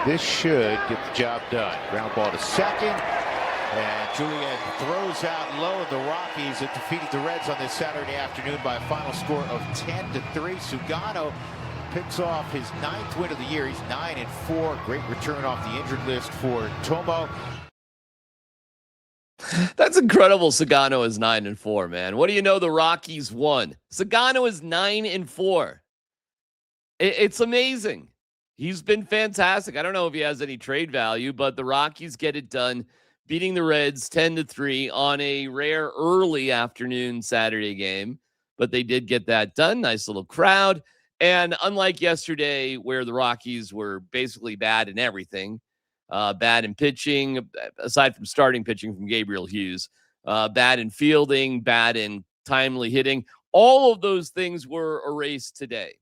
This should get the job done. Ground ball to second. And Julian throws out low. The Rockies have defeated the Reds on this Saturday afternoon by a final score of 10-3. Sugano picks off his 9th win of the year. He's 9-4. Great return off the injured list for Tomo. That's incredible. Sugano is 9-4, man. What do you know? The Rockies won. Sugano is 9-4. It's amazing. He's been fantastic. I don't know if he has any trade value, but the Rockies get it done, beating the Reds 10-3 on a rare early afternoon Saturday game. But they did get that done. Nice little crowd. And unlike yesterday, where the Rockies were basically bad in everything, bad in pitching, aside from starting pitching from Gabriel Hughes, bad in fielding, bad in timely hitting, all of those things were erased today.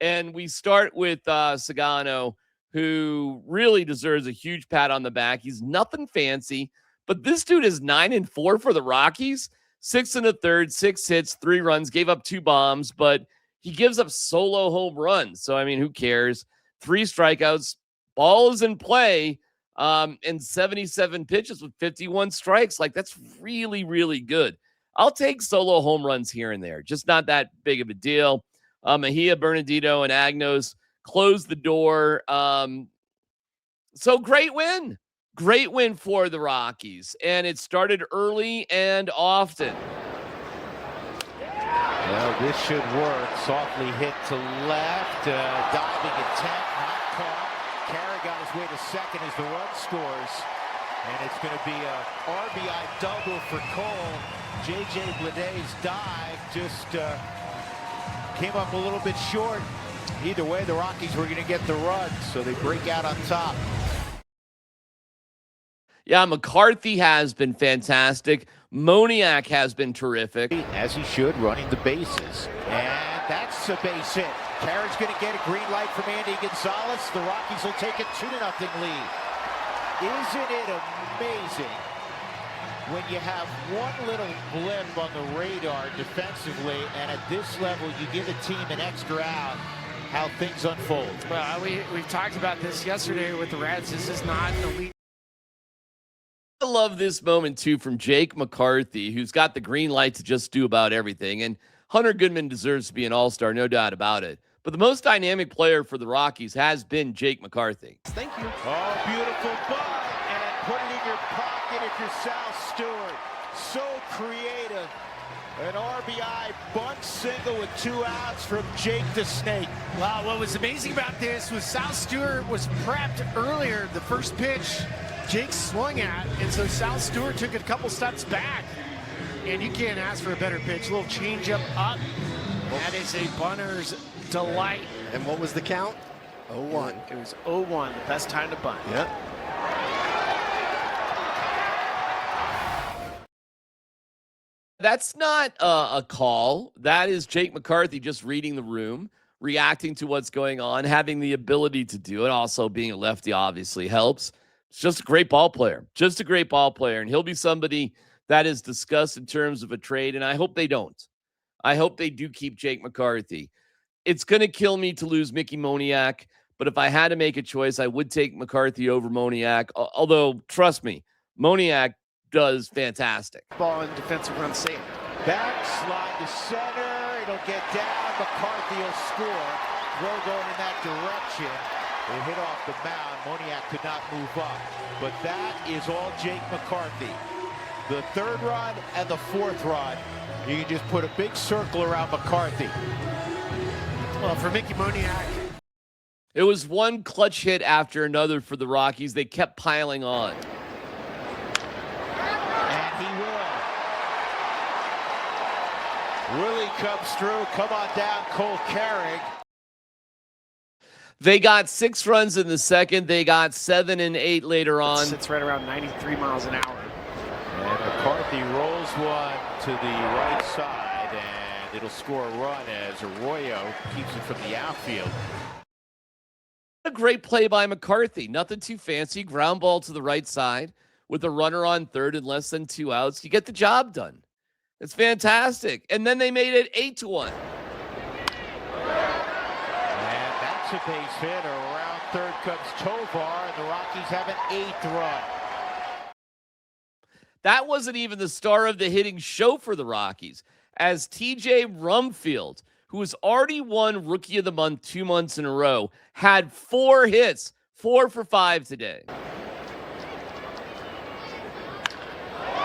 And we start with Sugano, who really deserves a huge pat on the back. He's nothing fancy, but this dude is 9-4 for the Rockies. 6 1/3, 6 hits, 3 runs, gave up 2 bombs, but he gives up solo home runs. So, I mean, who cares? 3 strikeouts, ball is in play, and 77 pitches with 51 strikes. Like, that's really, really good. I'll take solo home runs here and there. Just not that big of a deal. Mejia, Bernardino, and Agnos close the door. So great win. Great win for the Rockies. And it started early and often. Well, this should work. Softly hit to left. Diving attempt. Not caught. Carey got his way to second as the run scores. And it's going to be a RBI double for Cole. J.J. Bleday's dive just came up a little bit short. Either way, the Rockies were going to get the run, so they break out on top. Yeah, McCarthy has been fantastic. Moniak has been terrific. As he should, running the bases. And that's a base hit. Carriage going to get a green light from Andy Gonzalez. The Rockies will take a 2-0 lead. Isn't it amazing when you have one little blip on the radar defensively, and at this level you give a team an extra out, how things unfold? Well, we've talked about this yesterday with the Reds. This is not an elite. I love this moment, too, from Jake McCarthy, who's got the green light to just do about everything. And Hunter Goodman deserves to be an all-star, no doubt about it. But the most dynamic player for the Rockies has been Jake McCarthy. Thank you. Oh, beautiful bunt, and put it in your pocket if you're Sal Stewart. So creative. An RBI bunt single with 2 outs from Jake the Snake. Wow, what was amazing about this was Sal Stewart was prepped earlier. The first pitch Jake swung at, and so Sal Stewart took a couple steps back. And you can't ask for a better pitch. A little changeup up. That is a bunter's delight. And what was the count? 0-1. It was 0-1, the best time to bunt. Yep. That's not a call. That is Jake McCarthy just reading the room, reacting to what's going on, having the ability to do it. Also, being a lefty obviously helps. It's just a great ball player. Just a great ball player. And he'll be somebody that is discussed in terms of a trade, and I hope they don't. I hope they do keep Jake McCarthy. It's going to kill me to lose Mickey Moniak, but if I had to make a choice, I would take McCarthy over Moniak. Although, trust me, Moniak does fantastic. Ball and defensive run saved. Back slide to center. It'll get down. McCarthy will score. Throw going in that direction. It hit off the mound. Moniak could not move up. But that is all Jake McCarthy. The 3rd run and the 4th run. You can just put a big circle around McCarthy. Well, for Mickey Moniak, it was one clutch hit after another for the Rockies. They kept piling on. And he will. Willie comes through. Come on down, Cole Carrig. They got 6 runs in the second. They got 7 and 8 later on. It's right around 93 miles an hour. And McCarthy rolls one to the right side, and it'll score a run as Arroyo keeps it from the outfield. A great play by McCarthy. Nothing too fancy. Ground ball to the right side with a runner on third and less than 2 outs. You get the job done. It's fantastic. And then they made it 8-1. And that's That's a base hit. Around third comes Tovar, and the Rockies have an 8th run. That wasn't even the star of the hitting show for the Rockies, as TJ Rumfield, who has already won Rookie of the Month 2 months in a row, had 4 hits, 4 for 5 today.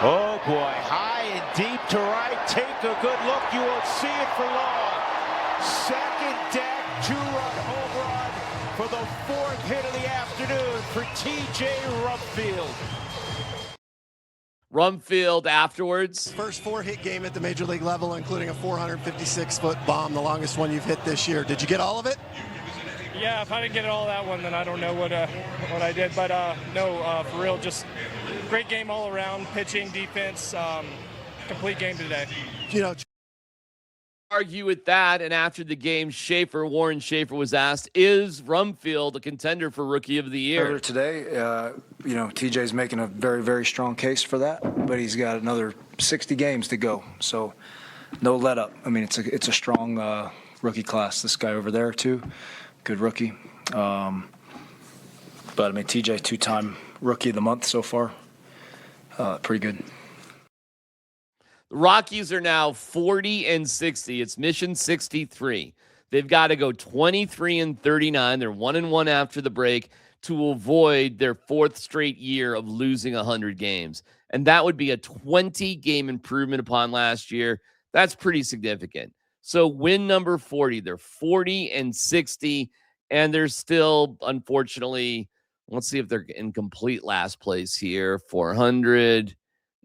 Oh boy, high and deep to right. Take a good look. You won't see it for long. Second deck, 2-run home run for the 4th hit of the afternoon for TJ Rumfield. Rumfield afterwards. First 4-hit game at the major league level, including a 456-foot bomb, the longest one you've hit this year. Did you get all of it? Yeah, if I didn't get all that one, then I don't know what I did. But no, for real, just great game all around, pitching, defense, complete game today. You know, Argue with that, and after the game, Warren Schaefer was asked, is Rumfield a contender for Rookie of the Year? Earlier today, TJ's making a very, very strong case for that, but he's got another 60 games to go, so no let up. I mean, it's a strong rookie class. This guy over there too, good rookie. But I mean, TJ 2-time Rookie of the Month so far, pretty good. The Rockies are now 40-60. It's mission 63. They've got to go 23-39. They're 1-1 after the break to avoid their 4th straight year of losing 100 games. And that would be a 20-game improvement upon last year. That's pretty significant. So win number 40. They're 40-60, and they're still, unfortunately, let's see if they're in complete last place here. 400.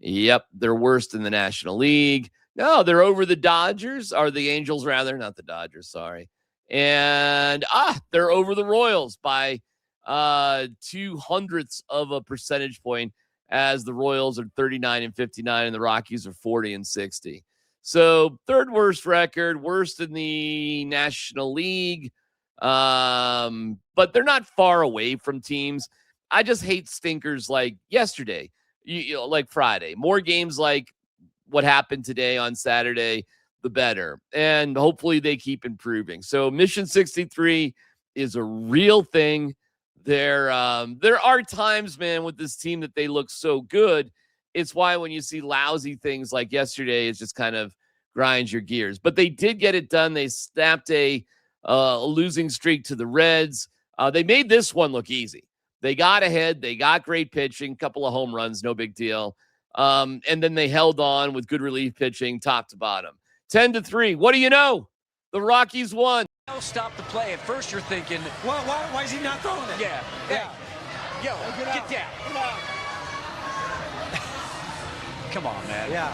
Yep, they're worst in the National League. No, they're over the Dodgers, or the Angels rather, not the Dodgers, sorry. And they're over the Royals by 0.02 of a percentage point, as the Royals are 39-59 and the Rockies are 40-60. So 3rd worst record, worst in the National League. But they're not far away from teams. I just hate stinkers like yesterday. Like Friday. More games like what happened today on Saturday, the better. And hopefully they keep improving. So Mission 63 is a real thing. There are times, man, with this team that they look so good. It's why when you see lousy things like yesterday, it just kind of grinds your gears. But they did get it done. They snapped a losing streak to the Reds. They made this one look easy. They got ahead. They got great pitching, couple of home runs, no big deal. And then they held on with good relief pitching, top to bottom. 10-3. What do you know? The Rockies won. Stop the play. At first, you're thinking, well, why is he not throwing it? Yeah. Yeah. Hey, yo, get down. Get out. Come on, man. Yeah.